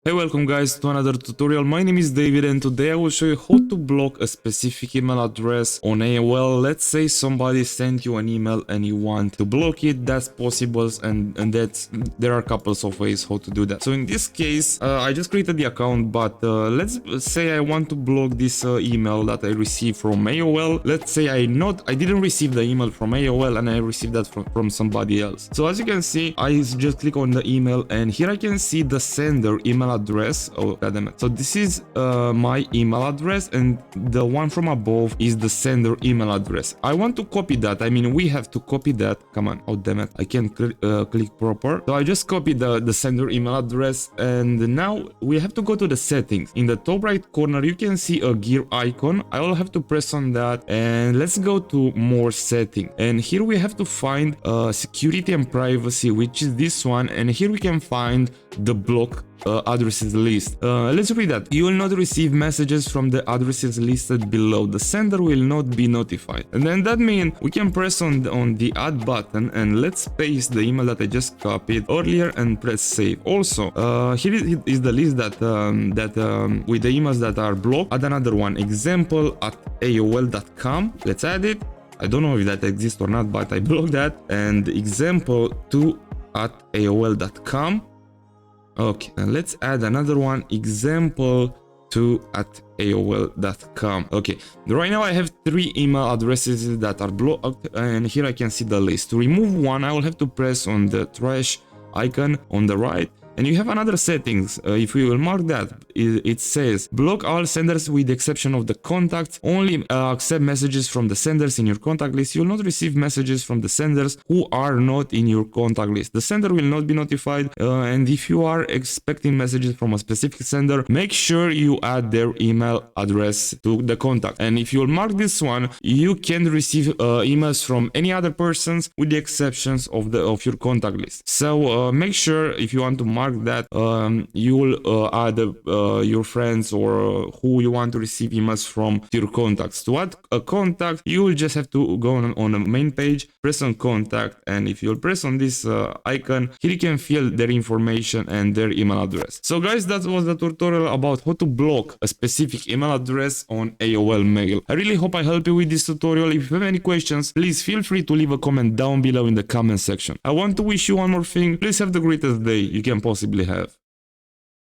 Hey, welcome guys to another tutorial. My name is David and today I will show you how to block a specific email address on AOL. Let's say somebody sent you an email and you want to block it. That's possible and there are couples of ways how to do that. So in this case, I just created the account, but let's say I want to block this email that I received from AOL. Let's say I didn't receive the email from AOL and I received that from somebody else. So as you can see, I just click on the email and here I can see the sender email address. Oh, goddammit. So this is my email address and the one from above is the sender email address. I want to copy that. I mean, we have to copy that. Come on. Oh, damn it. I can't click proper. So I just copied the sender email address and now we have to go to the settings. In the top right corner, you can see a gear icon. I will have to press on that and let's go to more setting. And here we have to find security and privacy, which is this one. And here we can find the block addresses list. Let's read that. You will not receive messages from the addresses listed below. The sender will not be notified. And then that means we can press on the add button and let's paste the email that I just copied earlier and press save. Also, here is the list that with the emails that are blocked. Add another one. Example at AOL.com. Let's add it. I don't know if that exists or not, but I blocked that. And example 2 at AOL.com. Okay, and let's add another one, example 2 at AOL.com. Okay, right now I have 3 email addresses that are blocked and here I can see the list. To remove one, I will have to press on the trash icon on the right. And you have another settings. If we will mark that, it says block all senders with the exception of the contacts. Only accept messages from the senders in your contact list. You will not receive messages from the senders who are not in your contact list. The sender will not be notified. And if you are expecting messages from a specific sender, make sure you add their email address to the contact. And if you will mark this one, you can receive emails from any other persons with the exceptions of your contact list. So make sure if you want to mark that you will add your friends or who you want to receive emails from to your contacts. To add a contact, you will just have to go on the main page, press on contact, and if you'll press on this icon, here you can fill their information and their email address. So guys, that was the tutorial about how to block a specific email address on AOL Mail. I really hope I helped you with this tutorial. If you have any questions, please feel free to leave a comment down below in the comment section. I want to wish you one more thing. Please have the greatest day you can possibly have.